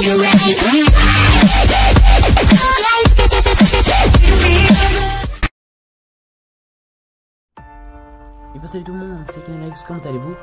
Et bah salut tout le monde, c'est Kenalex, comment allez-vous?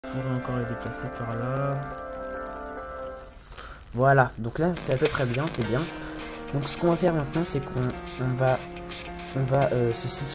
Il faudrait encore les déplacer par là. Voilà, donc là c'est à peu près bien, c'est bien. Donc ce qu'on va faire maintenant, c'est qu'on va se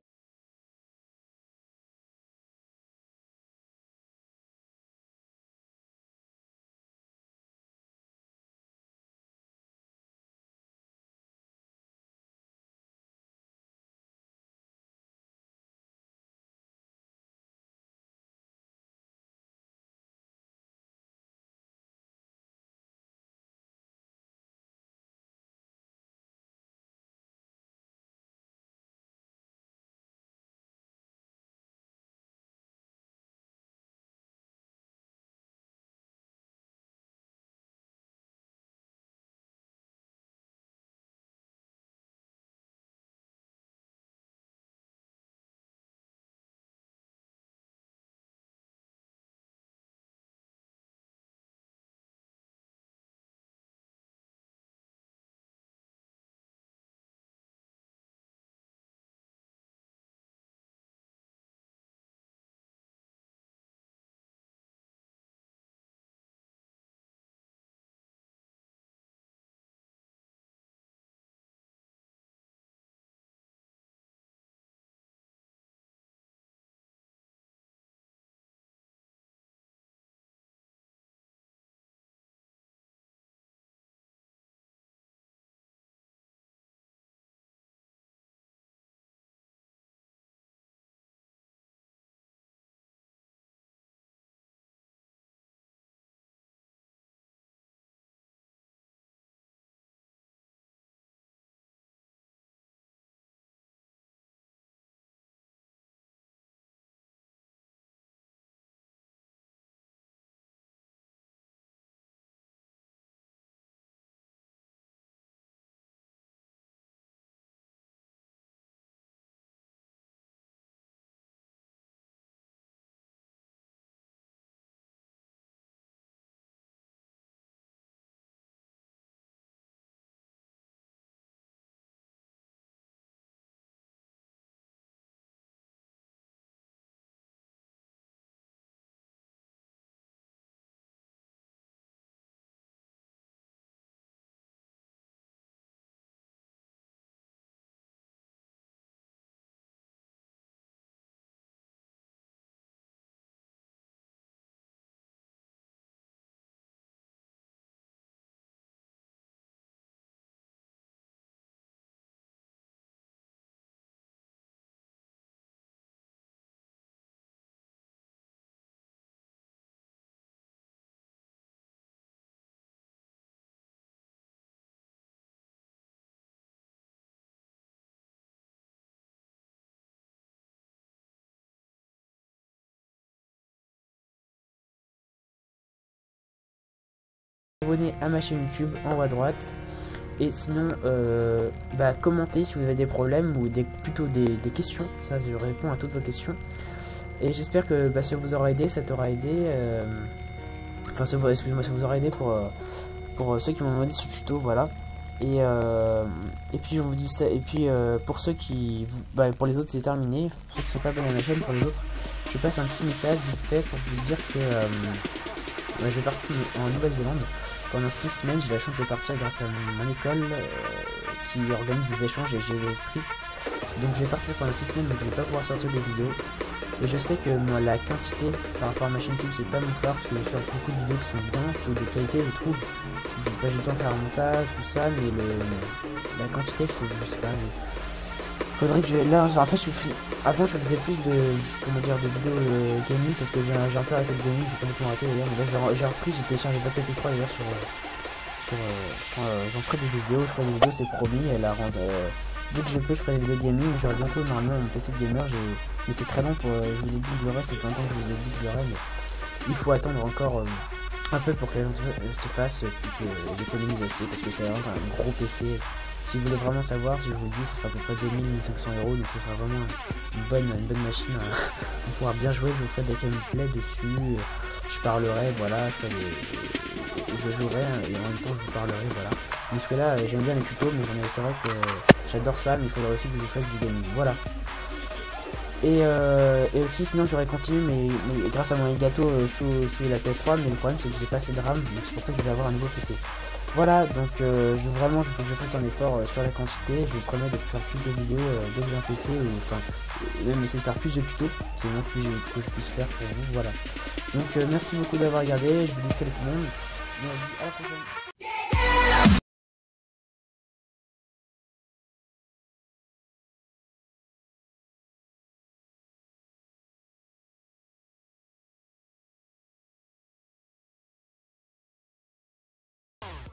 abonner à ma chaîne YouTube en haut à droite. Et sinon, commentez si vous avez des problèmes ou plutôt des questions. Ça, je réponds à toutes vos questions. Et j'espère que ça vous aura aidé, ça t'aura aidé. Enfin, excusez-moi, ça vous aura aidé pour ceux qui m'ont demandé ce tuto, voilà. Et puis je vous dis ça. Et puis pour ceux qui, pour les autres c'est terminé. Pour ceux qui sont pas abonnés à ma chaîne, pour les autres, je passe un petit message vite fait pour vous dire que je vais partir en Nouvelle-Zélande pendant 6 semaines. J'ai la chance de partir grâce à mon école qui organise des échanges et j'ai les prix. Donc je vais partir pendant 6 semaines, donc je vais pas pouvoir sortir de vidéos. Et je sais que moi la quantité par rapport à ma chaîne YouTube c'est pas mon fort, parce que je sors beaucoup de vidéos qui sont bien, plutôt de qualité je trouve. Je passe du temps à faire un montage, tout ça, mais la quantité je trouve, je sais pas. Faudrait que là, en fait avant je faisais plus de vidéos gaming, sauf que j'ai un peu arrêté le gaming, j'ai complètement arrêté d'ailleurs, mais là j'ai repris, j'ai téléchargé Battlefield 3 d'ailleurs j'en ferai des vidéos, c'est promis, dès que je peux je ferai des vidéos gaming, j'aurai bientôt normalement mon PC de gamer, mais c'est très long je vous ai dit que je l'aurai, c'est longtemps que je vous ai dit que je l'aurai, mais il faut attendre encore un peu pour que les gens se fassent, puis que j'économise assez, parce que c'est vraiment un gros PC. Si vous voulez vraiment savoir, si je vous le dis, ça sera à peu près 2500 €, donc ça sera vraiment une bonne machine. On pourra bien jouer, je vous ferai des gameplays dessus, je parlerai, voilà, je jouerai et en même temps je vous parlerai, voilà. Parce que là, j'aime bien les tutos, mais c'est vrai que j'adore ça, mais il faudrait aussi que je vous fasse du gaming, voilà. Et aussi sinon j'aurais continué mais grâce à mon gâteau sous la PS3, mais le problème c'est que j'ai pas assez de RAM, donc c'est pour ça que je vais avoir un nouveau PC. Voilà, donc il faut que je fasse un effort sur la quantité. Je vous promets de faire plus de vidéos dès que j'ai un PC, ou enfin même essayer de faire plus de tutos, c'est le plus que je puisse faire pour vous, voilà. Donc merci beaucoup d'avoir regardé, je vous dis salut tout le monde, et on se dit à la prochaine.